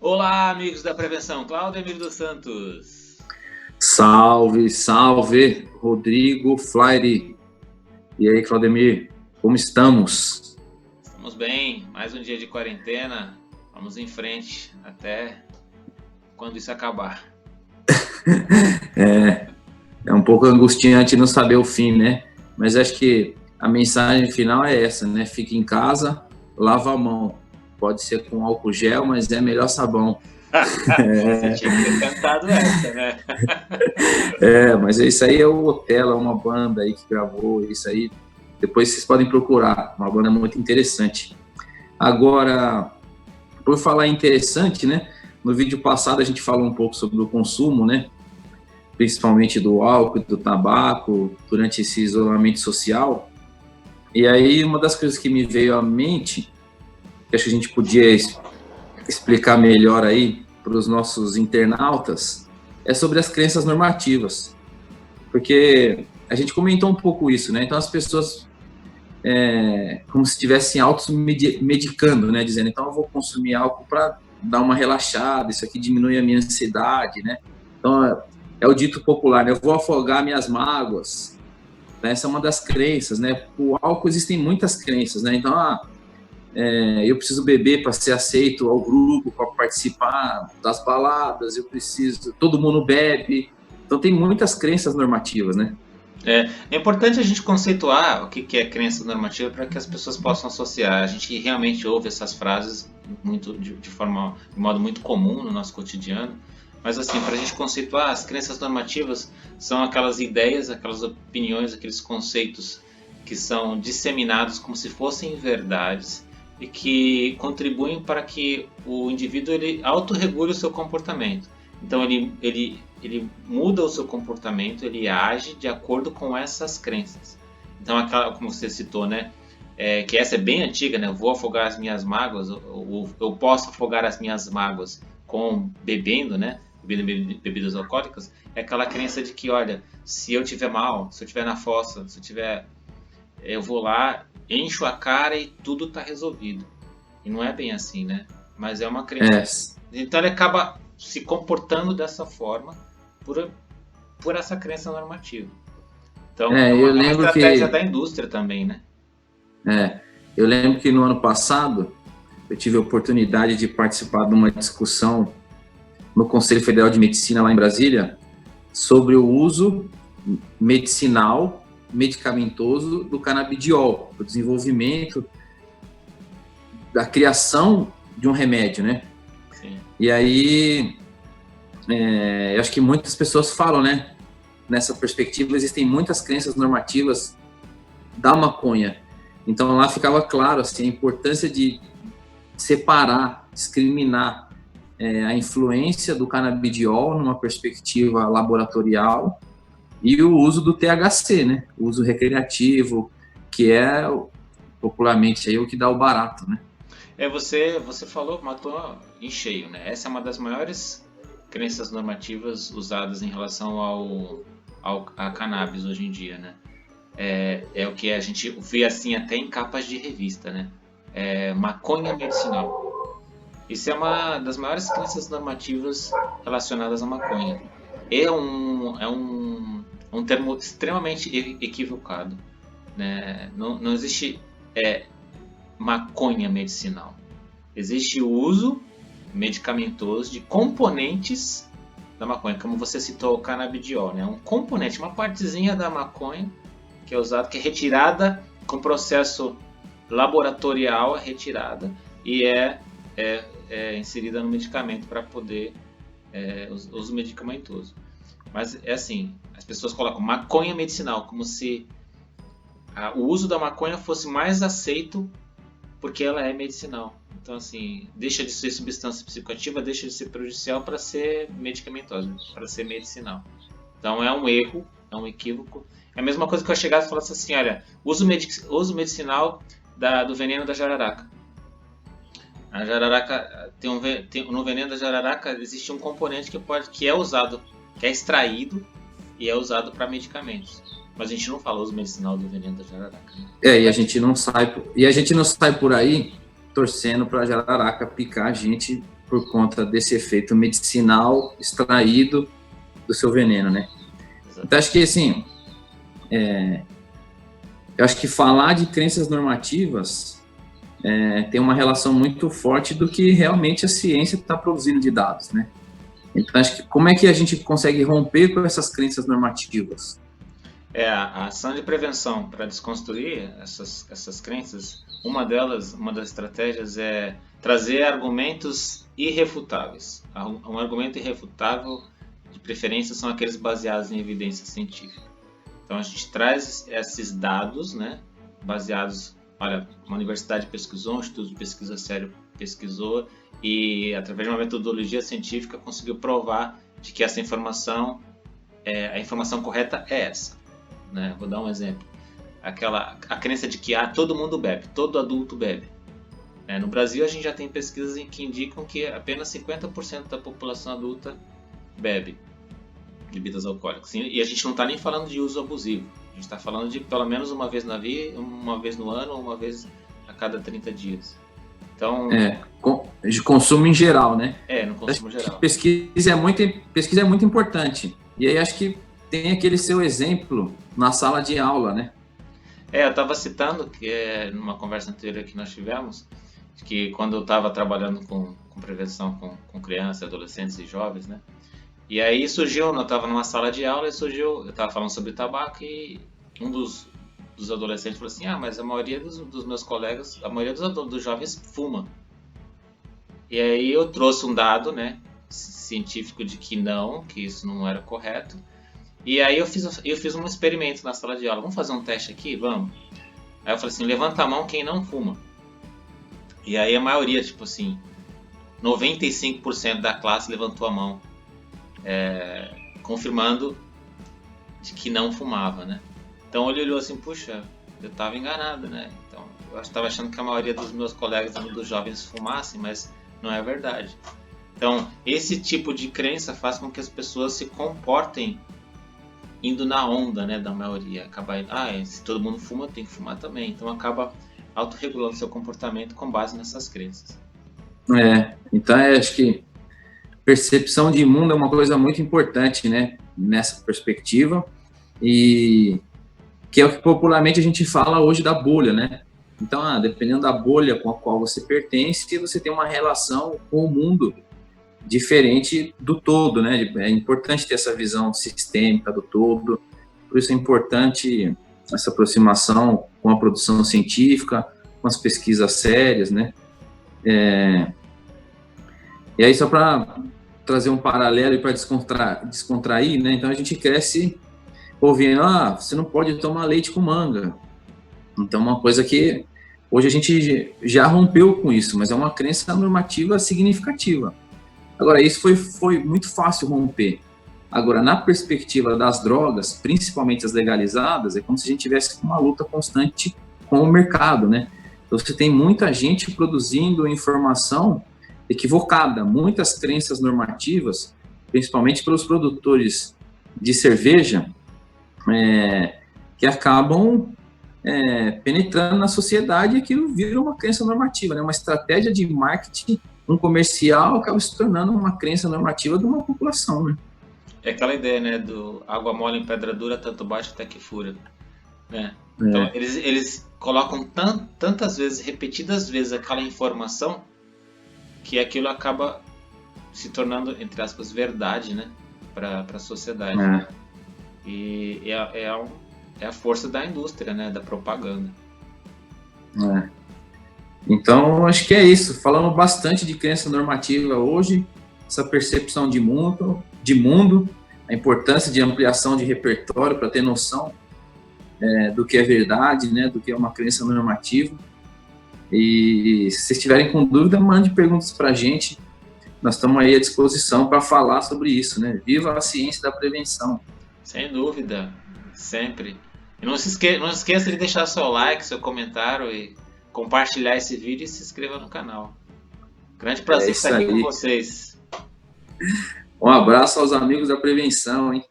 Olá, amigos da prevenção, Claudemir dos Santos. Salve, salve, Rodrigo Flairi. E aí, Claudemir, como estamos? Estamos bem, mais um dia de quarentena. Vamos em frente até quando isso acabar. É um pouco angustiante não saber o fim, né? Mas acho que a mensagem final é essa, né? Fique em casa, lava a mão. Pode ser com álcool gel, mas é melhor sabão. Você tinha que ter cantado essa, né? Mas isso aí é o Otelo, é uma banda aí que gravou isso aí. Depois vocês podem procurar, uma banda muito interessante. Agora, por falar interessante, né? No vídeo passado a gente falou um pouco sobre o consumo, né? Principalmente do álcool, do tabaco, durante esse isolamento social. E aí uma das coisas que me veio à mente, que acho que a gente podia explicar melhor aí para os nossos internautas, é sobre as crenças normativas. Porque a gente comentou um pouco isso, né? Então as pessoas como se estivessem auto-medicando, né? Dizendo, então eu vou consumir álcool para dar uma relaxada, isso aqui diminui a minha ansiedade, né? Então é o dito popular, né? Eu vou afogar minhas mágoas. Essa é uma das crenças, né? O álcool existem muitas crenças, né? Então, eu preciso beber para ser aceito ao grupo, para participar das baladas, eu preciso, todo mundo bebe. Então tem muitas crenças normativas, né? É importante a gente conceituar o que é crença normativa para que as pessoas possam associar. A gente realmente ouve essas frases muito de modo muito comum no nosso cotidiano, mas assim, para a gente conceituar, as crenças normativas são aquelas ideias, aquelas opiniões, aqueles conceitos que são disseminados como se fossem verdades e que contribuem para que o indivíduo ele autorregule o seu comportamento. Então ele muda o seu comportamento, ele age de acordo com essas crenças. Então, aquela, como você citou, né? Que essa é bem antiga, né? Eu vou afogar as minhas mágoas, eu posso afogar as minhas mágoas com bebendo, né? Bebendo bebidas alcoólicas. É aquela crença de que, olha, se eu tiver mal, se eu tiver na fossa, se eu tiver, eu vou lá, encho a cara e tudo está resolvido. E não é bem assim, né? Mas é uma crença. É, Então ele acaba se comportando dessa forma por, por essa crença normativa. Então eu é uma lembro estratégia que da indústria também, né? eu lembro que no ano passado eu tive a oportunidade de participar de uma discussão no Conselho Federal de Medicina lá em Brasília sobre o uso medicinal, medicamentoso do canabidiol, o desenvolvimento da criação de um remédio, né? Sim. E aí, eu acho que muitas pessoas falam, né? Nessa perspectiva, existem muitas crenças normativas da maconha. Então lá ficava claro assim, a importância de separar, discriminar a influência do canabidiol numa perspectiva laboratorial e o uso do THC, né? O uso recreativo, que é popularmente aí o que dá o barato, né? Você falou, matou em cheio, né? Essa é uma das maiores crenças normativas usadas em relação a cannabis hoje em dia, né? É o que a gente vê assim até em capas de revista, né? Maconha medicinal. Isso é uma das maiores crenças normativas relacionadas à maconha. É um termo extremamente equivocado, né? Não existe maconha medicinal. Existe o uso medicamentoso de componentes da maconha, como você citou o canabidiol, né? Um componente, uma partezinha da maconha que é usada, que é retirada com processo laboratorial, é retirada e é inserida no medicamento para poder uso medicamentoso. Mas é assim, as pessoas colocam maconha medicinal como se o uso da maconha fosse mais aceito porque ela é medicinal. Então, assim, deixa de ser substância psicoativa, deixa de ser prejudicial para ser medicamentosa, para ser medicinal. Então, é um erro, é um equívoco. É a mesma coisa que eu chegasse e falasse assim: olha, uso medicinal do veneno da jararaca. A jararaca no veneno da jararaca existe um componente que é usado, que é extraído e é usado para medicamentos. Mas a gente não fala uso medicinal do veneno da jararaca. Né? E a gente não sai por aí torcendo para a jararaca picar a gente por conta desse efeito medicinal extraído do seu veneno, né? Então, acho que, assim, eu acho que falar de crenças normativas tem uma relação muito forte do que realmente a ciência está produzindo de dados, né? Então, acho que como é que a gente consegue romper com essas crenças normativas? A ação de prevenção para desconstruir essas crenças, uma das estratégias é trazer argumentos irrefutáveis. Um argumento irrefutável, de preferência, são aqueles baseados em evidência científica. Então a gente traz esses dados, né, baseados, olha, uma universidade pesquisou, um instituto de pesquisa sério pesquisou e através de uma metodologia científica conseguiu provar de que essa informação, a informação correta é essa. Né? Vou dar um exemplo. A crença de que todo mundo bebe, todo adulto bebe. No Brasil, a gente já tem pesquisas que indicam que apenas 50% da população adulta bebe bebidas alcoólicas. E a gente não está nem falando de uso abusivo. A gente está falando de pelo menos uma vez na vida, uma vez no ano, ou uma vez a cada 30 dias. Então, de consumo em geral, né? No consumo geral. Pesquisa é muito importante. E aí acho que tem aquele seu exemplo na sala de aula, né? Eu estava citando que numa conversa anterior que nós tivemos, que quando eu estava trabalhando com prevenção com crianças, adolescentes e jovens, né? E aí surgiu, eu estava numa sala de aula e eu estava falando sobre tabaco e um dos adolescentes falou assim, mas a maioria dos meus colegas, a maioria dos jovens fuma. E aí eu trouxe um dado, né, científico de que isso não era correto. E aí eu fiz um experimento na sala de aula. Vamos fazer um teste aqui? Vamos. Aí eu falei assim, levanta a mão quem não fuma. E aí a maioria, tipo assim, 95% da classe levantou a mão, confirmando de que não fumava, né? Então ele olhou assim, puxa, eu estava enganado, né? Então eu estava achando que a maioria dos meus colegas, dos jovens, fumassem, mas não é verdade. Então esse tipo de crença faz com que as pessoas se comportem indo na onda, né, da maioria. Acaba, se todo mundo fuma, tem que fumar também. Então acaba autorregulando seu comportamento com base nessas crenças. Então acho que percepção de mundo é uma coisa muito importante, né, nessa perspectiva, e que é o que popularmente a gente fala hoje da bolha, né? Então, dependendo da bolha com a qual você pertence, você tem uma relação com o mundo diferente do todo, né? É importante ter essa visão sistêmica do todo, por isso é importante essa aproximação com a produção científica, com as pesquisas sérias, né? E aí, só para trazer um paralelo e para descontrair, né? Então a gente cresce ouvindo, você não pode tomar leite com manga. Então, uma coisa que hoje a gente já rompeu com isso, mas é uma crença normativa significativa. Agora, isso foi muito fácil romper. Agora, na perspectiva das drogas, principalmente as legalizadas, é como se a gente tivesse uma luta constante com o mercado, né? Então, você tem muita gente produzindo informação equivocada, muitas crenças normativas, principalmente pelos produtores de cerveja, que acabam penetrando na sociedade, e aquilo vira uma crença normativa, né? Uma estratégia de marketing, um comercial acaba se tornando uma crença normativa de uma população, né? É aquela ideia, né, do água mole em pedra dura, tanto bate até que fura, né? Então eles colocam tantas vezes, repetidas vezes, aquela informação que aquilo acaba se tornando, entre aspas, verdade, né, para a sociedade. E é a força da indústria, né, da propaganda. Então, acho que é isso. Falamos bastante de crença normativa hoje, essa percepção de mundo, a importância de ampliação de repertório para ter noção do que é verdade, né, do que é uma crença normativa. E se vocês tiverem com dúvida, mande perguntas para a gente. Nós estamos aí à disposição para falar sobre isso, né? Viva a ciência da prevenção. Sem dúvida, sempre. E não esqueça de deixar seu like, seu comentário e compartilhar esse vídeo e se inscrever no canal. Grande prazer estar aqui com vocês. Um abraço aos amigos da prevenção, hein?